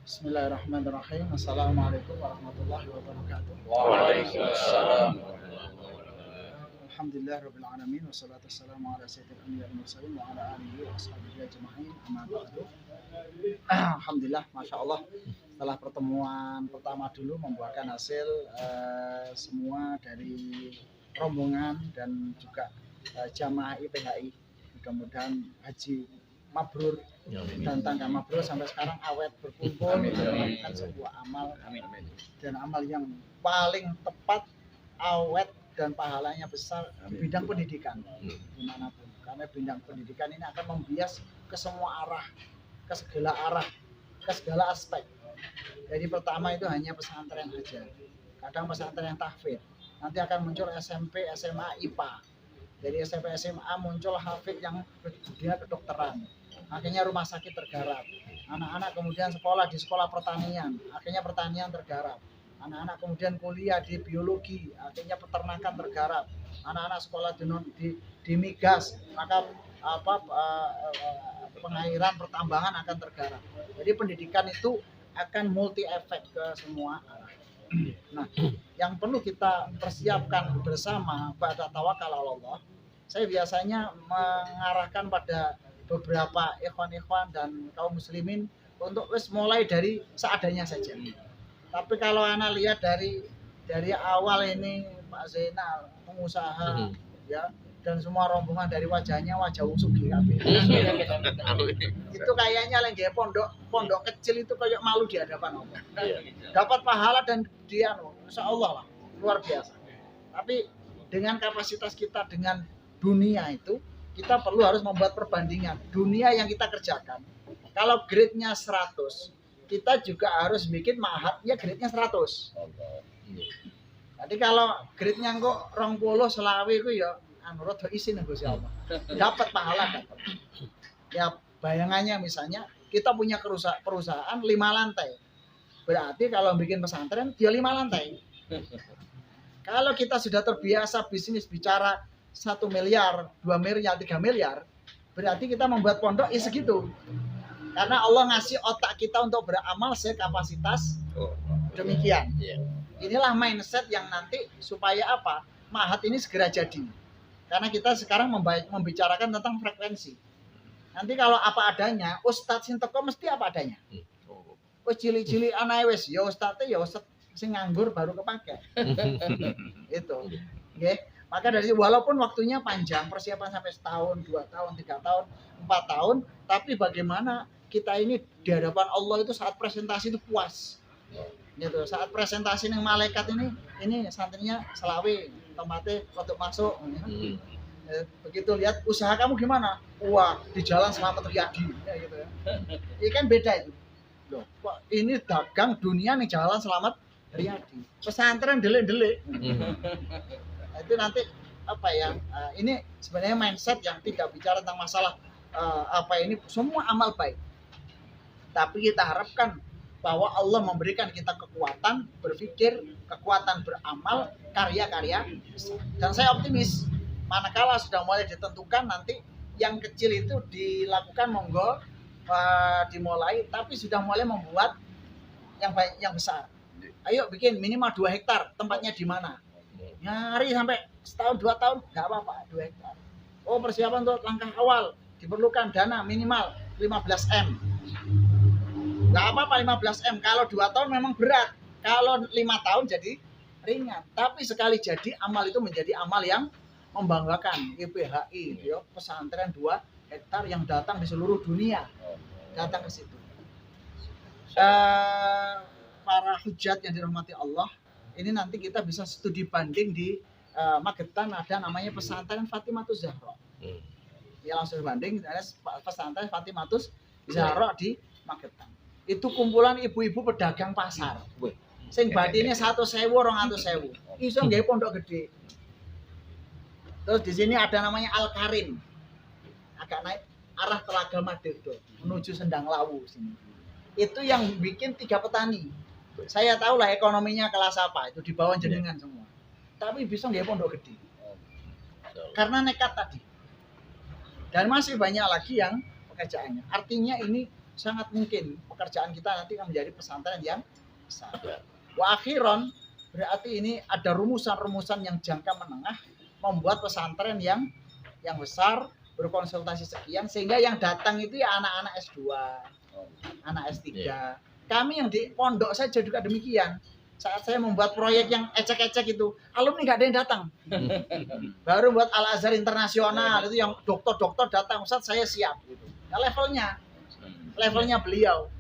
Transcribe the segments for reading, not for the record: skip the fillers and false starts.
Bismillahirrahmanirrahim. Assalamualaikum warahmatullahi wabarakatuh. Waalaikumsalam. Alhamdulillahirabbil alamin wassalatu wassalamu ala sayyidil anbiya'i wal mursalin wa ala alihi wa ashabihi ajma'in. Amma ba'du. Alhamdulillah, Masya Allah. Setelah pertemuan pertama dulu membuahkan hasil semua dari rombongan dan juga jamaah IPHI. Mudah-mudahan haji mabrur dan tangga mabrur sampai sekarang awet berkumpul melakukan sebuah amal dan amal yang paling tepat, awet dan pahalanya besar di bidang pendidikan dimanapun, karena bidang pendidikan ini akan membias ke semua arah, ke segala arah, ke segala aspek. Jadi pertama itu hanya pesantren saja, kadang pesantren yang tahfidz, nanti akan muncul SMP, SMA, IPA. Jadi SMP, SMA muncul hafidz yang dia kedokteran, akhirnya rumah sakit tergarap. Anak-anak kemudian sekolah di sekolah pertanian, akhirnya pertanian tergarap. Anak-anak kemudian kuliah di biologi, akhirnya peternakan tergarap. Anak-anak sekolah di migas, maka pengairan pertambangan akan tergarap. Jadi pendidikan itu akan multi efek ke semua arah. Nah, yang perlu kita persiapkan bersama pada tawakal Allah, saya biasanya mengarahkan pada beberapa ikhwan-ikhwan dan kaum muslimin untuk mulai dari seadanya saja. Tapi kalau anak lihat dari awal ini Pak Zainal pengusaha ya, dan semua rombongan dari wajahnya wajah usuk kabeh. Itu kayaknya lagi pondok kecil itu kayak malu di hadapan Allah. Dapat pahala dan dia insya Allah lah luar biasa. Tapi dengan kapasitas kita dengan dunia itu, kita perlu harus membuat perbandingan. Dunia yang kita kerjakan, kalau grade-nya 100, kita juga harus bikin mahatnya grade-nya 100. Jadi kalau grade-nya kok 20 selawe itu ya anurut isin Gusti Allah. Dapat pahala dapat. Ya bayangannya misalnya kita punya perusahaan 5 lantai. Berarti kalau bikin pesantren dia 5 lantai. Kalau kita sudah terbiasa bisnis bicara 1 miliar, 2 miliar, 3 miliar, berarti kita membuat pondok segitu. Karena Allah ngasih otak kita untuk beramal sekapasitas demikian. Inilah mindset yang nanti supaya apa? Mahat ini segera jadi. Karena kita sekarang membicarakan tentang frekuensi. Nanti kalau apa adanya, Ustadz Sinteko mesti apa adanya. Wes cili-cili anake wis, ya ustadz sing nganggur baru kepake. Itu. Nggih. Maka dari walaupun waktunya panjang, persiapan sampai setahun, 2 tahun, 3 tahun, 4 tahun, tapi bagaimana kita ini di hadapan Allah itu saat presentasi itu puas. Gitu. Saat presentasi ning malaikat ini santrinya selawe, tempatnya untuk masuk. Begitu lihat usaha kamu gimana? Wah, di jalan Selamat Riyadi, ya gitu ya. Ini kan beda itu. Loh, kok ini dagang dunia nih jalan Selamat Riyadi. Pesantren delik-delik. Itu nanti apa ya? Ini sebenarnya mindset yang tidak bicara tentang masalah ini semua amal baik. Tapi kita harapkan bahwa Allah memberikan kita kekuatan berpikir, kekuatan beramal, karya-karya. Dan saya optimis, manakala sudah mulai ditentukan nanti yang kecil itu dilakukan monggo dimulai, tapi sudah mulai membuat yang besar. Ayo bikin minimal 2 hektar, tempatnya di mana? Nyari sampai setahun 2 tahun nggak apa-apa 2 hektar. Oh, persiapan untuk langkah awal diperlukan dana minimal 15 M. Nggak apa-apa 15 M. Kalau 2 tahun memang berat. Kalau 5 tahun jadi ringan. Tapi sekali jadi amal itu menjadi amal yang membanggakan. IPHI, ya, pesantren 2 hektar yang datang di seluruh dunia. Datang ke situ. Para hujat yang dirahmati Allah, ini nanti kita bisa studi banding di Magetan ada namanya pesantren Fatimatus Zahra. Ya langsung banding ada pesantren Fatimatus Zahra di Magetan. Itu kumpulan ibu-ibu pedagang pasar. Sing batine 100.000 200.000. Iso nggawe pondok gede. Terus di sini ada namanya Al Karim. Agak naik arah Telaga Madirdo menuju Sendang Lawu sini. Itu yang bikin 3 petani. Saya tahu lah ekonominya kelas apa, itu di bawah jenengan semua. Tapi bisa nggak pondok gede. Karena nekat tadi. Dan masih banyak lagi yang pekerjaannya. Artinya ini sangat mungkin pekerjaan kita nanti akan menjadi pesantren yang besar. Wa akhiron, berarti ini ada rumusan-rumusan yang jangka menengah membuat pesantren yang besar, berkonsultasi sekian, sehingga yang datang itu ya anak-anak S2, anak S3. Kami yang di pondok saja juga demikian. Saat saya membuat proyek yang ecek-ecek itu, alumni nggak ada yang datang. Baru buat Al-Azhar Internasional itu yang dokter-dokter datang, Ustaz saya siap gitu. Nah, levelnya beliau.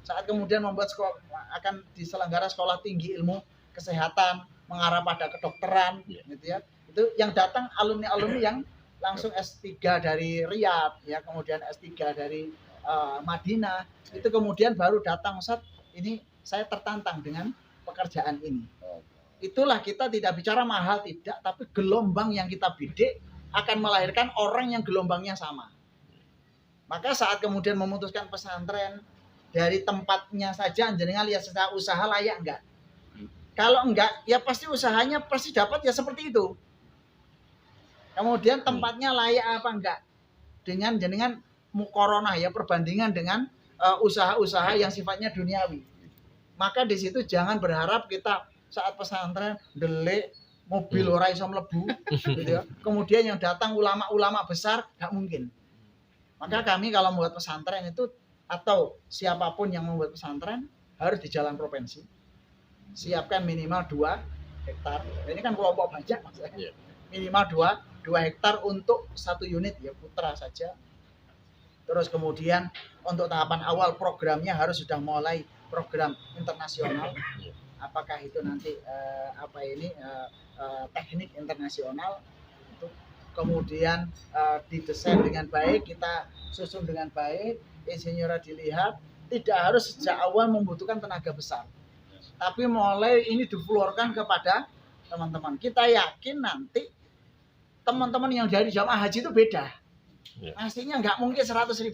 Saat kemudian membuat sekolah, akan diselenggara sekolah tinggi ilmu kesehatan mengarah pada kedokteran, gitu ya. Itu yang datang alumni-alumni yang langsung S3 dari Riyadh, ya, kemudian S3 dari Madinah. Itu kemudian baru datang, Ustaz, ini saya tertantang dengan pekerjaan ini. Itulah kita tidak bicara mahal tidak, tapi gelombang yang kita bidik akan melahirkan orang yang gelombangnya sama. Maka saat kemudian memutuskan pesantren dari tempatnya saja, jenengan lihat secara usaha layak enggak? Kalau enggak, ya pasti usahanya pasti dapat ya seperti itu. Kemudian tempatnya layak apa enggak? Dengan jenengan mukoronah ya, perbandingan dengan usaha-usaha yang sifatnya duniawi. Maka di situ jangan berharap kita saat pesantren delik mobil ora iso mlebu gitu ya. Kemudian yang datang ulama-ulama besar, enggak mungkin. Maka kami kalau membuat pesantren itu atau siapapun yang membuat pesantren harus di jalan provinsi. Siapkan minimal 2 hektar. Ini kan kelompok banyak maksudnya. Minimal 2 hektar untuk 1 unit ya, putra saja. Terus kemudian untuk tahapan awal programnya harus sudah mulai program internasional. Apakah itu nanti teknik internasional. Kemudian didesain dengan baik, kita susun dengan baik, insinyur dilihat, tidak harus sejak awal membutuhkan tenaga besar. Tapi mulai ini difluorkan kepada teman-teman. Kita yakin nanti teman-teman yang dari jamaah haji itu beda. Pastinya nggak mungkin 100.000.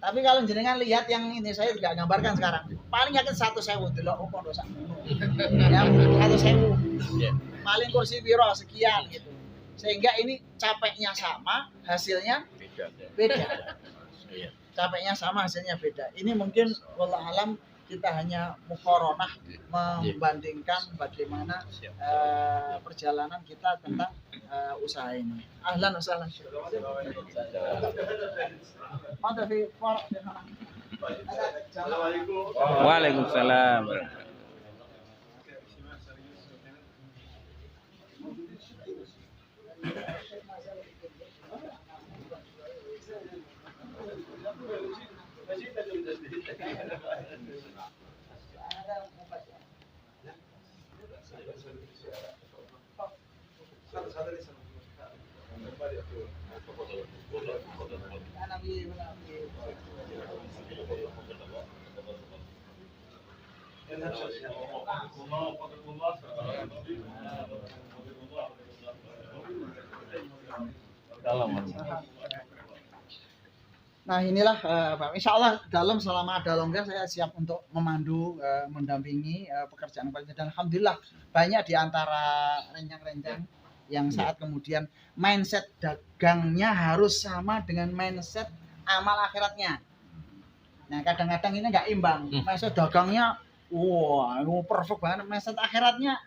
Tapi kalau jenengan lihat yang ini saya tidak gambarkan sekarang. Paling yakin 100.000 delok pondok sak. Ya, 100.000. Paling kursi biro sekian gitu. Sehingga ini capeknya sama, hasilnya beda. Capeknya sama, hasilnya beda. Ini mungkin wallahu alam kita hanya muqaranah membandingkan bagaimana perjalanan kita tentang usaha ini. Ahlan wa sahlan. Waalaikumsalam. Nah inilah Pak. Insya Allah dalam selama ada longgar saya siap untuk memandu, mendampingi pekerjaan dan alhamdulillah banyak di antara rencang-rencang yang saat kemudian mindset dagangnya harus sama dengan mindset amal akhiratnya. Nah kadang-kadang ini nggak imbang. Mindset dagangnya, wah perfect banget. Mindset akhiratnya,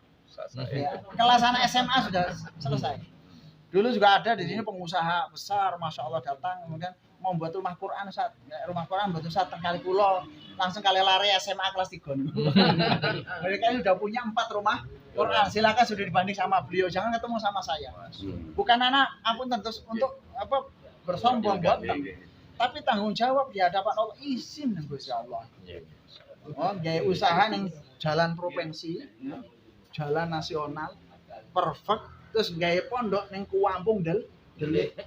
ya, kelas anak SMA sudah selesai. Dulu juga ada di sini pengusaha besar, masya Allah datang, kemudian mau buat rumah Quran saat rumah Quran buat saat kali pulau langsung kali lari SMA kelas 3. Mereka ini sudah punya 4 rumah Quran. Silakan sudah dibanding sama beliau, jangan ketemu sama saya. Bukan anak ampun tentu untuk apa bersombong buat, tapi tanggung jawab di hadapan Allah, izin Gusti Allah. Oh, gaya usaha yang jalan provinsi, jalan nasional, perfect. Terus gaya pondok neng kuampung delik.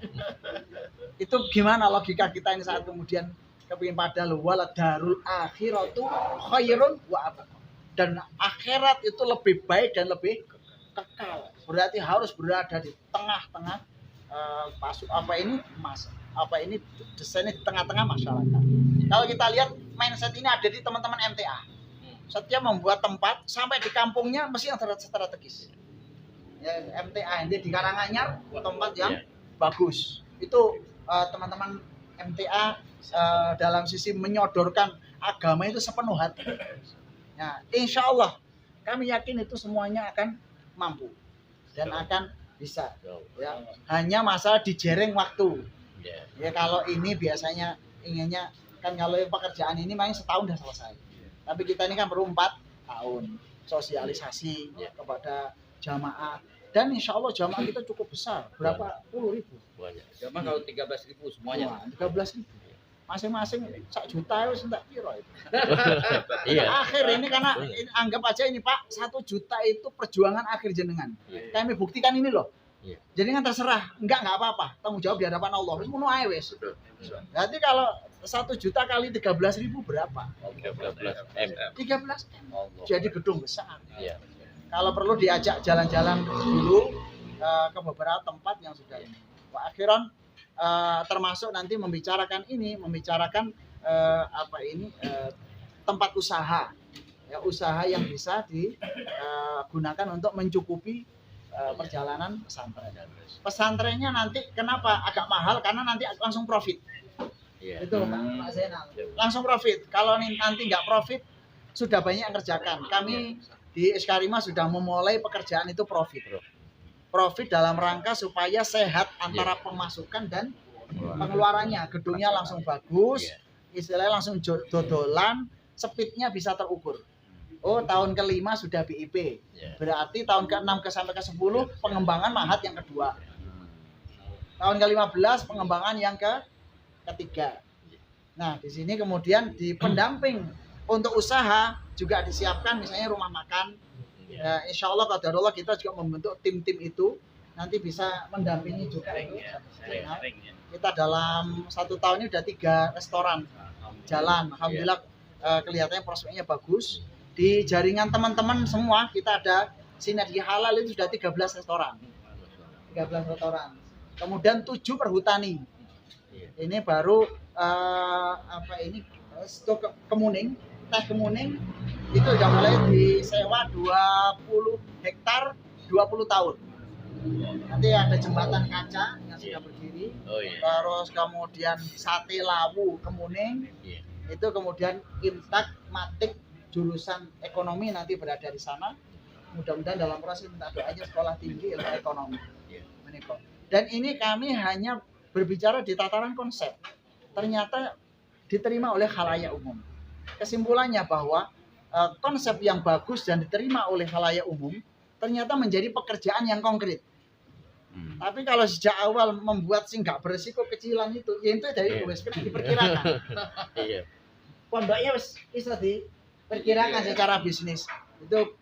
Itu gimana logika kita ini saat kemudian kepingin padahal wala darul akhiratu khairun wa abqa. Dan akhirat itu lebih baik dan lebih kekal. Berarti harus berada di tengah-tengah desainnya di tengah-tengah masyarakat. Kalau kita lihat mindset ini ada di teman-teman MTA. Setiap membuat tempat sampai di kampungnya mesti yang strategis. Ya, MTA ini di Karanganyar tempat yang bagus. Itu teman-teman MTA dalam sisi menyodorkan agama itu sepenuh hati. Nah, insya Allah kami yakin itu semuanya akan mampu dan akan bisa. Ya, hanya masalah dijereng waktu. Ya kalau ini biasanya inginnya kan kalau pekerjaan ini main setahun udah selesai. Tapi kita ini kan perlu 4 tahun sosialisasi kepada jamaah. Dan insya Allah jamaah kita cukup besar. Berapa puluh ribu? Banyak. Jamaah kalau 13.000 semuanya. Wah, 13.000. Masing-masing 1 juta itu enggak piro itu. Iya. Akhir ini karena anggap aja ini Pak, 1 juta itu perjuangan akhir jenengan. Kami buktikan ini loh. Jadi kan terserah, enggak apa-apa. Tanggung jawab di hadapan Allah. Wis ngono ae wis. Berarti kalau 1 juta kali 13.000 berapa? 13 M. 13 M. Jadi gedung besar. Iya. Kalau perlu diajak jalan-jalan dulu ke beberapa tempat yang sudah ini. Pak Akhiron termasuk nanti membicarakan tempat usaha, ya, usaha yang bisa digunakan untuk mencukupi perjalanan pesantren. Pesantrennya nanti kenapa agak mahal? Karena nanti langsung profit. Iya. Itu Pak Zainal. Langsung profit. Kalau nanti nggak profit, sudah banyak yang kerjakan. Kami di Eskarima sudah memulai pekerjaan itu profit. Profit dalam rangka supaya sehat antara pemasukan dan pengeluarannya. Gedungnya langsung bagus, istilahnya langsung dodolan, speednya bisa terukur. Oh, tahun ke-5 sudah BIP. Berarti tahun ke-6 sampai ke-10 pengembangan mahat yang kedua. Tahun ke-15 pengembangan yang ketiga. Nah, di sini kemudian di pendamping untuk usaha juga disiapkan misalnya rumah makan. Ya, insya Allah qadarullah kita juga membentuk tim-tim itu nanti bisa mendampingi juga itu. Nah, kita dalam 1 tahun ini udah 3 restoran jalan. Alhamdulillah kelihatannya prospeknya bagus. Di jaringan teman-teman semua kita ada Sinergi Halal itu sudah 13 restoran. 13 restoran. Kemudian 7 perhutani. Ini baru stok kemuning, teh kemuning itu sudah mulai disewa 20 hektar 20 tahun. Nanti ada jembatan kaca yang sudah berdiri. Terus kemudian sate lawu kemuning. Itu kemudian Imtak Matik jurusan ekonomi nanti berada di sana. Mudah-mudahan dalam proses minta doanya sekolah tinggi ilmu ekonomi. Dan ini kami hanya berbicara di tataran konsep. Ternyata diterima oleh khalayak umum. Kesimpulannya bahwa konsep yang bagus dan diterima oleh khalayak umum ternyata menjadi pekerjaan yang konkret. Tapi kalau sejak awal membuat sih nggak berisiko kecilan itu, ya itu dari diperkirakan. Pondoknya bisa diperkirakan secara bisnis. Itu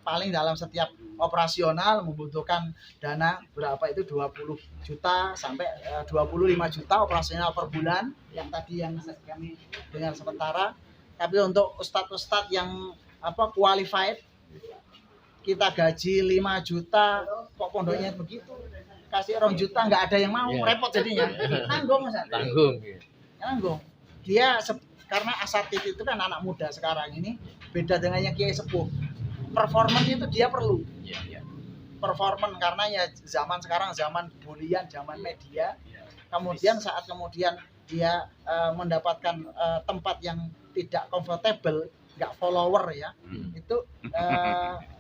paling dalam setiap operasional membutuhkan dana berapa itu 20 juta sampai 25 juta operasional per bulan yang tadi yang kami dengar sementara. Tapi untuk ustadz-ustadz yang qualified kita gaji 5 juta kok pondoknya begitu, kasih 2 juta nggak ada yang mau, repot jadinya. Tanggung dia karena asatid itu kan anak muda sekarang ini beda dengan yang kiai sepuh. Performan itu dia perlu. Performan karena ya zaman sekarang zaman bulian, zaman media. Kemudian saat kemudian dia mendapatkan tempat yang tidak comfortable, nggak follower ya, itu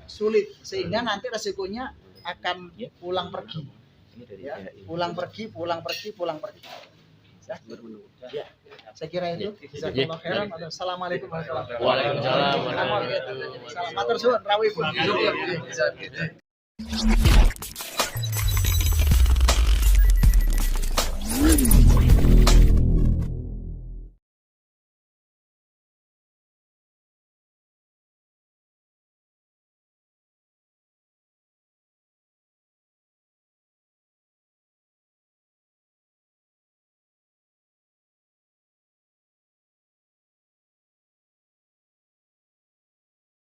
sulit sehingga nanti resikonya akan pulang pergi. Ya, pulang pergi. Ya, saya kira itu. Jazakallahu khairan. Assalamualaikum warahmatullahi wabarakatuh. Waalaikumsalam. Selamat tersuun rawuh.